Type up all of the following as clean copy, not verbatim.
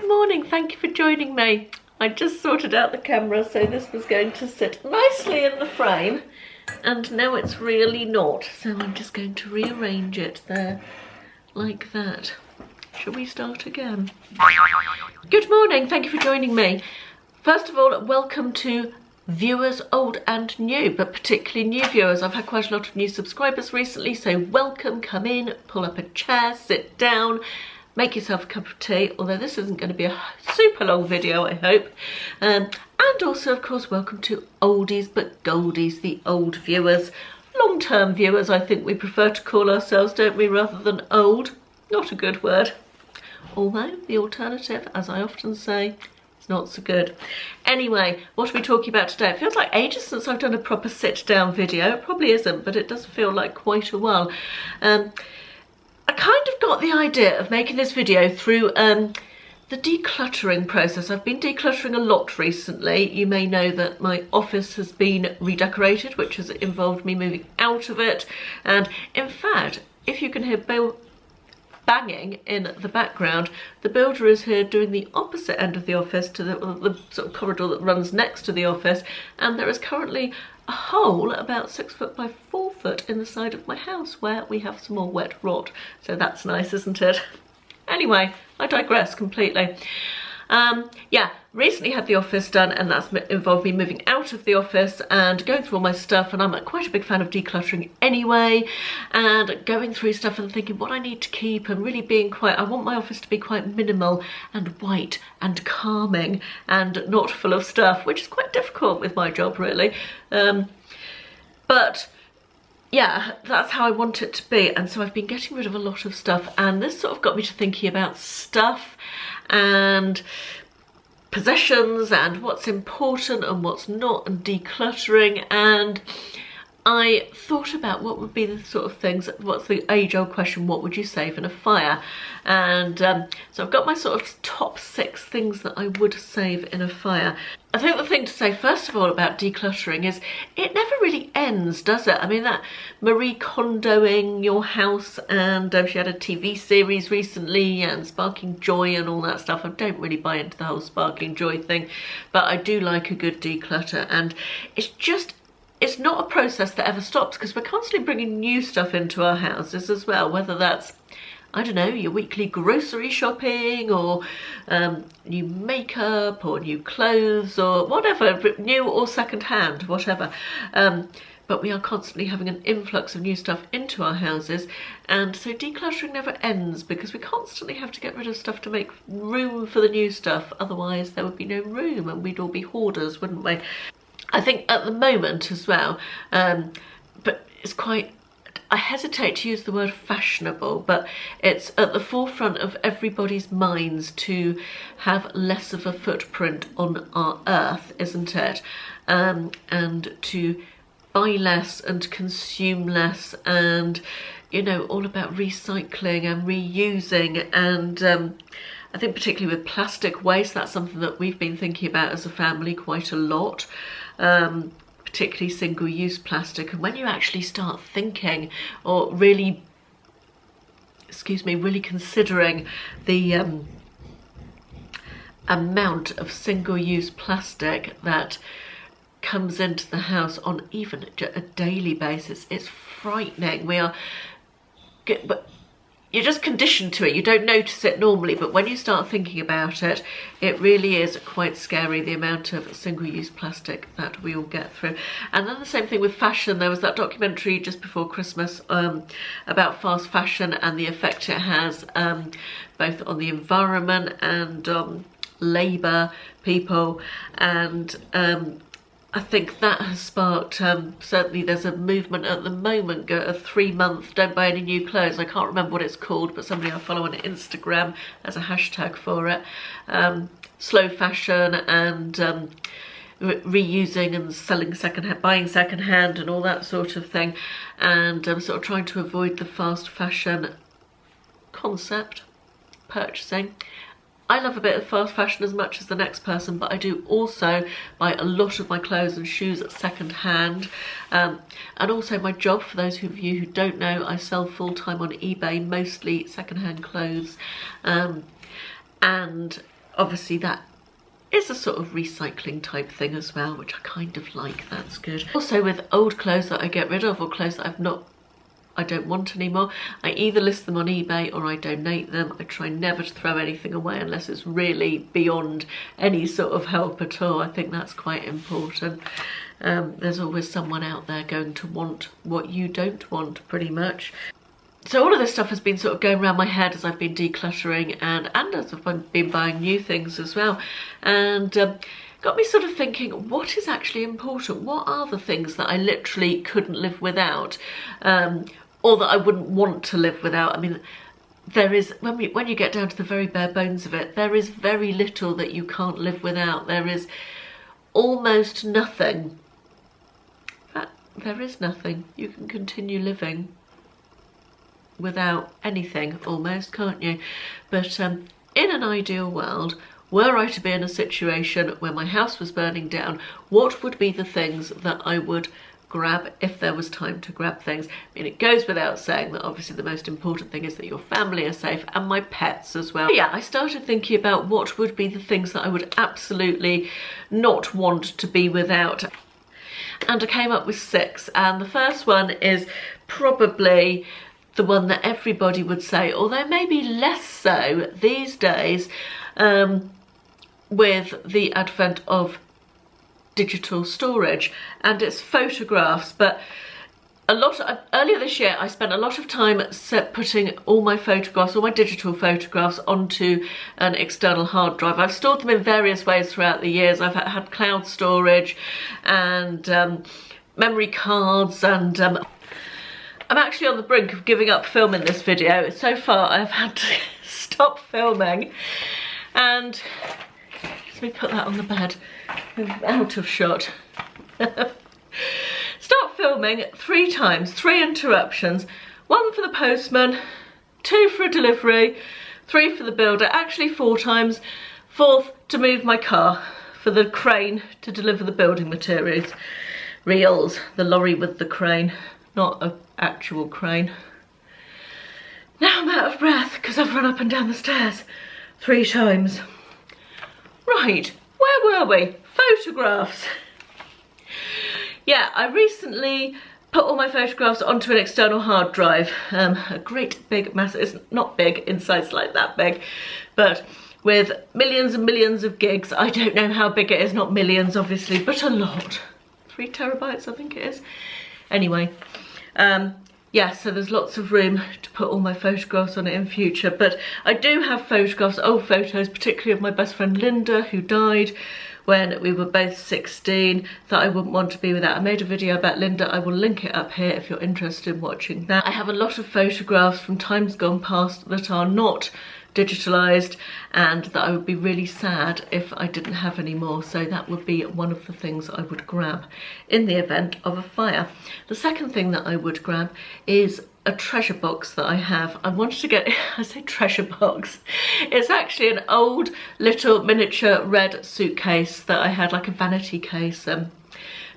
Good morning, thank you for joining me. I just sorted out the camera so this was going to sit nicely in the frame and now it's really not, so I'm just going to rearrange it there like that. Shall we start again? Good morning, thank you for joining me. First of all, welcome to viewers old and new, but particularly new viewers. I've had quite a lot of new subscribers recently, so welcome, come in, pull up a chair, sit down, make yourself a cup of tea, although this isn't going to be a super long video, I hope. And also, of course, welcome to oldies but goldies, the old viewers. Long-term viewers, I think we prefer to call ourselves, don't we, rather than old. Not a good word. Although the alternative, as I often say, is not so good. Anyway, what are we talking about today? It feels like ages since I've done a proper sit-down video. It probably isn't, but it does feel like quite a while. I kind of got the idea of making this video through the decluttering process. I've been decluttering a lot recently. You may know that my office has been redecorated, which has involved me moving out of it. And in fact, if you can hear banging in the background, the builder is here doing the opposite end of the office to the sort of corridor that runs next to the office, and there is currently a hole about 6 foot by 4 foot in the side of my house where we have some more wet rot, so that's nice, isn't it? Anyway, I digress completely. Yeah, recently had the office done, and that's involved me moving out of the office and going through all my stuff, and I'm quite a big fan of decluttering anyway, and going through stuff and thinking what I need to keep, and really being I want my office to be quite minimal and white and calming and not full of stuff, which is quite difficult with my job really. But yeah, that's how I want it to be, and so I've been getting rid of a lot of stuff, and this sort of got me to thinking about stuff and possessions and what's important and what's not, and decluttering. And I thought about what would be the sort of things, what's the age-old question, what would you save in a fire? And so I've got my sort of top 6 things that I would save in a fire. I think the thing to say first of all about decluttering is it never really ends, does it? I mean, that Marie Kondoing your house, and she had a TV series recently, and sparking joy and all that stuff. I don't really buy into the whole sparking joy thing, but I do like a good declutter, and it's not a process that ever stops, because we're constantly bringing new stuff into our houses as well, whether that's, I don't know, your weekly grocery shopping, or new makeup, or new clothes, or whatever, new or second-hand, whatever. But we are constantly having an influx of new stuff into our houses, and so decluttering never ends, because we constantly have to get rid of stuff to make room for the new stuff. Otherwise there would be no room, and we'd all be hoarders, wouldn't we? I think at the moment as well, but it's quite, I hesitate to use the word fashionable, but it's at the forefront of everybody's minds to have less of a footprint on our earth, isn't it? And to buy less and consume less, and, you know, all about recycling and reusing. And I think particularly with plastic waste, that's something that we've been thinking about as a family quite a lot. Particularly single-use plastic. And when you actually start thinking, or really, really considering the amount of single-use plastic that comes into the house on even a daily basis, it's frightening. But you're just conditioned to it. You don't notice it normally, but when you start thinking about it, it really is quite scary, the amount of single-use plastic that we all get through. And then the same thing with fashion. There was that documentary just before Christmas about fast fashion and the effect it has both on the environment and labour people. And I think that has sparked, certainly there's a movement at the moment, a 3-month don't buy any new clothes. I can't remember what it's called, but somebody I follow on Instagram has a hashtag for it. Slow fashion and reusing and selling secondhand, buying secondhand and all that sort of thing. And sort of trying to avoid the fast fashion concept, purchasing. I love a bit of fast fashion as much as the next person, but I do also buy a lot of my clothes and shoes second hand. And also my job, for those of you who don't know, I sell full-time on eBay, mostly second-hand clothes. And obviously that is a sort of recycling type thing as well, which I kind of like. That's good. Also with old clothes that I get rid of, or clothes that I don't want anymore, I either list them on eBay or I donate them. I try never to throw anything away unless it's really beyond any sort of help at all. I think that's quite important. There's always someone out there going to want what you don't want, pretty much. So all of this stuff has been sort of going around my head as I've been decluttering and as I've been buying new things as well. And got me sort of thinking, what is actually important? What are the things that I literally couldn't live without? Or that I wouldn't want to live without? I mean, there is, when you get down to the very bare bones of it, there is very little that you can't live without. There is almost nothing. In fact, there is nothing. You can continue living without anything almost, can't you? But in an ideal world, were I to be in a situation where my house was burning down, what would be the things that I would grab if there was time to grab things? I mean, it goes without saying that obviously the most important thing is that your family are safe, and my pets as well. But yeah, I started thinking about what would be the things that I would absolutely not want to be without. And I came up with 6, and the first one is probably the one that everybody would say, although maybe less so these days with the advent of digital storage, and it's photographs. But earlier this year I spent a lot of time putting all my photographs, all my digital photographs, onto an external hard drive. I've stored them in various ways throughout the years. I've had cloud storage and memory cards, and I'm actually on the brink of giving up filming this video. So far I've had to stop filming, and let me put that on the bed, I'm out of shot. Stop filming 3 times, 3 interruptions, 1 for the postman, 2 for a delivery, 3 for the builder, actually 4 times, 4th to move my car for the crane to deliver the building materials. Reels, the lorry with the crane, not an actual crane. Now I'm out of breath because I've run up and down the stairs 3 times. Right, where were we? Photographs. Yeah, I recently put all my photographs onto an external hard drive. A great big mass, it's not big, inside's like that big, but with millions and millions of gigs. I don't know how big it is, not millions obviously, but a lot. 3 terabytes I think it is. Anyway, yeah, so there's lots of room to put all my photographs on it in future. But I do have photographs, old photos, particularly of my best friend Linda, who died when we were both 16, that I wouldn't want to be without. I made a video about Linda. I will link it up here if you're interested in watching that. I have a lot of photographs from times gone past that are not digitalized, and that I would be really sad if I didn't have any more. So that would be one of the things I would grab in the event of a fire. The second thing that I would grab is a treasure box that I have. I wanted to get, I say treasure box, it's actually an old little miniature red suitcase that I had, like a vanity case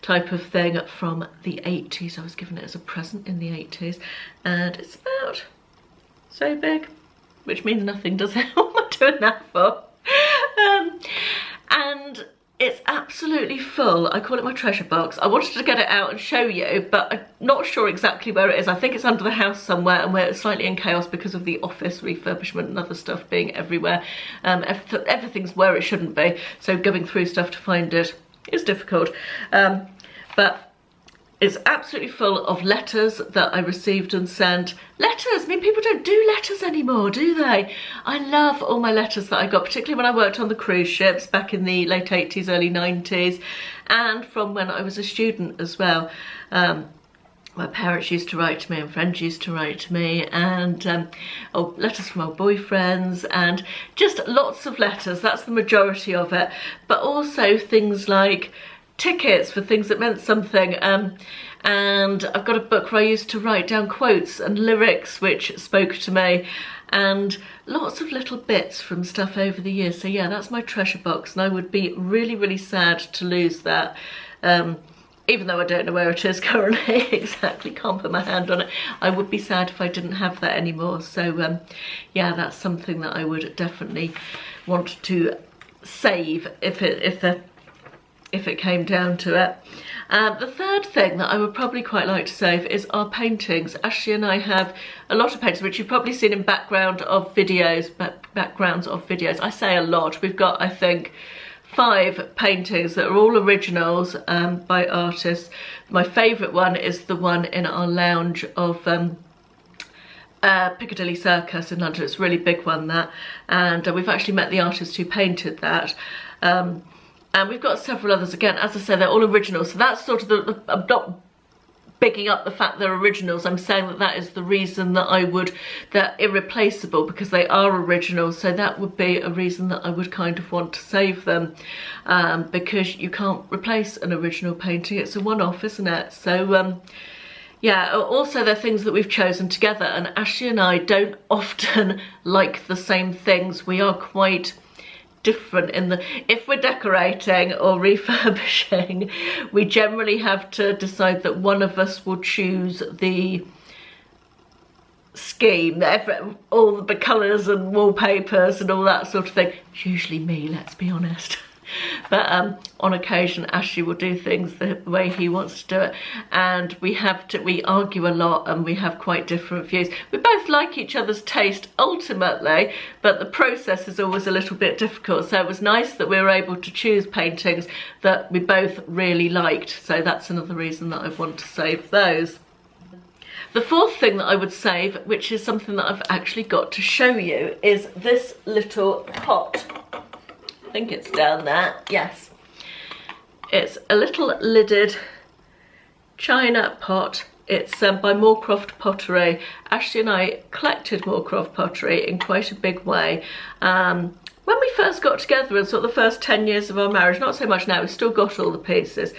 type of thing from the 80s. I was given it as a present in the 80s, and it's about so big, which means nothing, does it? What am I doing that for? And it's absolutely full. I call it my treasure box. I wanted to get it out and show you, but I'm not sure exactly where it is. I think it's under the house somewhere, and we're slightly in chaos because of the office refurbishment and other stuff being everywhere. Everything's where it shouldn't be, so going through stuff to find it is difficult. But it's absolutely full of letters that I received and sent. Letters, I mean, people don't do letters anymore, do they? I love all my letters that I got, particularly when I worked on the cruise ships back in the late 80s, early 90s, and from when I was a student as well. My parents used to write to me, and friends used to write to me, and letters from old boyfriends, and just lots of letters. That's the majority of it. But also things like tickets for things that meant something, and I've got a book where I used to write down quotes and lyrics which spoke to me, and lots of little bits from stuff over the years. So yeah, that's my treasure box, and I would be really, really sad to lose that, even though I don't know where it is currently. Exactly, can't put my hand on it. I would be sad if I didn't have that anymore. So yeah, that's something that I would definitely want to save if it came down to it. The third thing that I would probably quite like to save is our paintings. Ashley and I have a lot of paintings, which you've probably seen in backgrounds of videos. I say a lot. We've got, I think, 5 paintings that are all originals by artists. My favourite one is the one in our lounge of Piccadilly Circus in London. It's a really big one, that, and we've actually met the artist who painted that. And we've got several others. Again, as I say, they're all originals. So that's sort of I'm not bigging up the fact they're originals. I'm saying that that is the reason that they're irreplaceable, because they are originals. So that would be a reason that I would kind of want to save them, because you can't replace an original painting. It's a one-off, isn't it? So, yeah, also they're things that we've chosen together, and Ashley and I don't often like the same things. We are quite different if we're decorating or refurbishing, we generally have to decide that one of us will choose the scheme, all the colours and wallpapers and all that sort of thing. It's usually me, let's be honest. But on occasion Ashley will do things the way he wants to do it, and we argue a lot and we have quite different views. We both like each other's taste ultimately, but the process is always a little bit difficult. So it was nice that we were able to choose paintings that we both really liked. So that's another reason that I want to save those. The fourth thing that I would save, which is something that I've actually got to show you, is this little pot. I think it's down there, yes. It's a little lidded china pot. It's by Moorcroft Pottery. Ashley and I collected Moorcroft pottery in quite a big way. When we first got together, in sort of the first 10 years of our marriage, not so much now, we've still got all the pieces.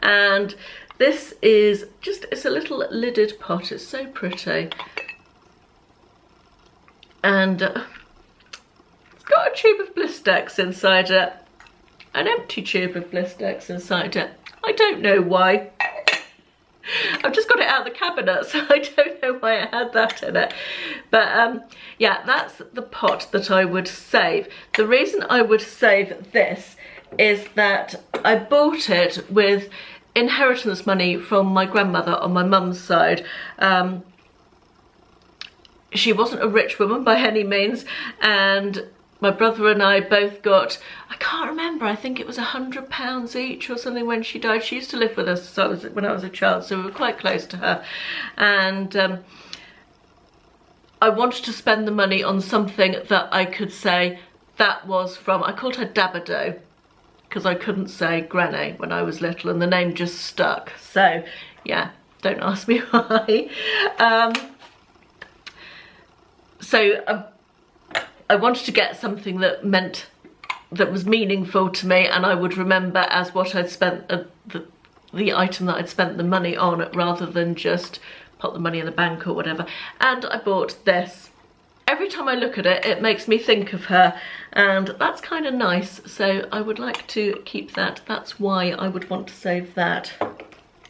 And this is it's a little lidded pot. It's so pretty. And got a tube of Blistex inside it, an empty tube of Blistex inside it. I don't know why. I've just got it out of the cabinet, so I don't know why it had that in it. But yeah, that's the pot that I would save. The reason I would save this is that I bought it with inheritance money from my grandmother on my mum's side. She wasn't a rich woman by any means, and my brother and I both got, I can't remember, I think it was £100 each or something when she died. She used to live with us when I was a child, so we were quite close to her. And I wanted to spend the money on something that I could say that was from, I called her Dabado, because I couldn't say Granny when I was little, and the name just stuck. So yeah, don't ask me why. I wanted to get something that was meaningful to me, and I would remember as what I'd spent, the item that I'd spent the money on, rather than just put the money in the bank or whatever. And I bought this. Every time I look at it, it makes me think of her, and that's kind of nice. So I would like to keep that. That's why I would want to save that.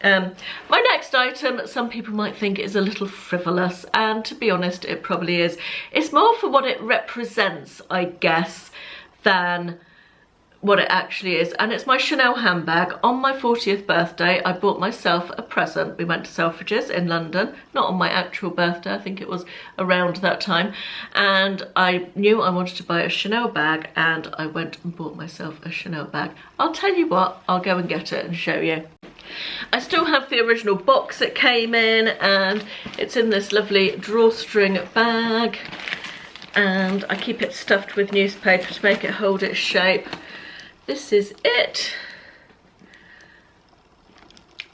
My next item, some people might think is a little frivolous, and to be honest, it probably is. It's more for what it represents, I guess, than what it actually is. And it's my Chanel handbag. On my 40th birthday, I bought myself a present. We went to Selfridges in London, not on my actual birthday, I think it was around that time. And I knew I wanted to buy a Chanel bag, and I went and bought myself a Chanel bag. I'll tell you what, I'll go and get it and show you. I still have the original box it came in, and it's in this lovely drawstring bag, and I keep it stuffed with newspaper to make it hold its shape. This is it.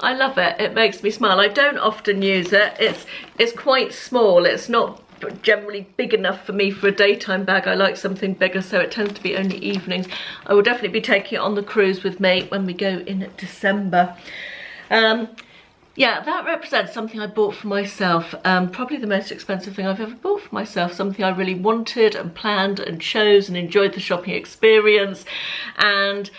I love it. It makes me smile. I don't often use it. It's quite small. It's not generally big enough for me for a daytime bag. I like something bigger, so it tends to be only evenings. I will definitely be taking it on the cruise with me when we go in December. Yeah, that represents something I bought for myself. Probably the most expensive thing I've ever bought for myself. Something I really wanted and planned and chose and enjoyed the shopping experience. And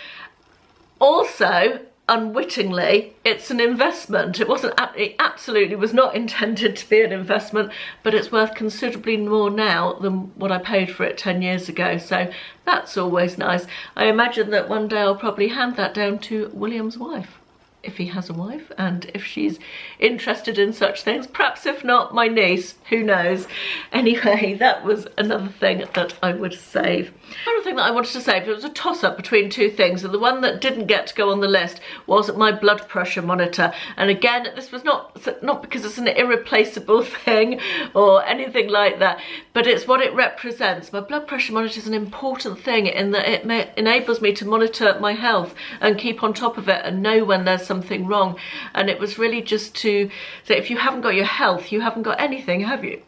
also, unwittingly, it's an investment. It absolutely was not intended to be an investment, but it's worth considerably more now than what I paid for it 10 years ago. So that's always nice. I imagine that one day I'll probably hand that down to William's wife, if he has a wife, and if she's interested in such things. Perhaps if not, my niece, who knows. Anyway, that was another thing that I would save. Another thing that I wanted to save, it was a toss-up between two things, and the one that didn't get to go on the list was my blood pressure monitor. And again, this was not because it's an irreplaceable thing or anything like that, but it's what it represents. My blood pressure monitor is an important thing in that it enables me to monitor my health and keep on top of it and know when there's something wrong. And it was really just to say, if you haven't got your health, you haven't got anything, have you?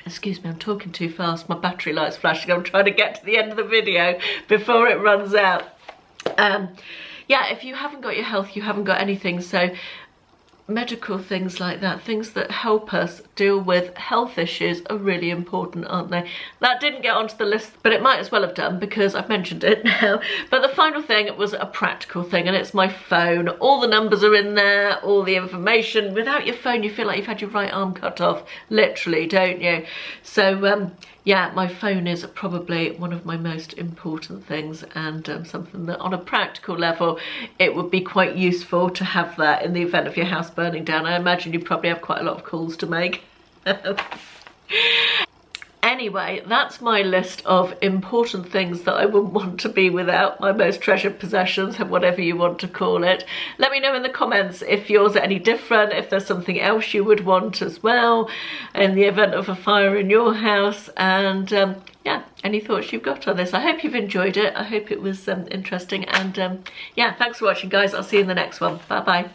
Excuse me, I'm talking too fast. My battery light's flashing. I'm trying to get to the end of the video before it runs out. Yeah, if you haven't got your health, you haven't got anything. So medical things like that, things that help us deal with health issues, are really important, aren't they? That didn't get onto the list, but it might as well have done because I've mentioned it now. But the final thing was a practical thing, and it's my phone. All the numbers are in there, all the information. Without your phone, you feel like you've had your right arm cut off, literally, don't you? So yeah, my phone is probably one of my most important things, and something that on a practical level, it would be quite useful to have that in the event of your house burning down. I imagine you probably have quite a lot of calls to make. Anyway, that's my list of important things that I wouldn't want to be without, my most treasured possessions, whatever you want to call it. Let me know in the comments if yours are any different, if there's something else you would want as well in the event of a fire in your house, and yeah, any thoughts you've got on this. I hope you've enjoyed it. I hope it was interesting, and yeah, thanks for watching, guys. I'll see you in the next one. Bye bye.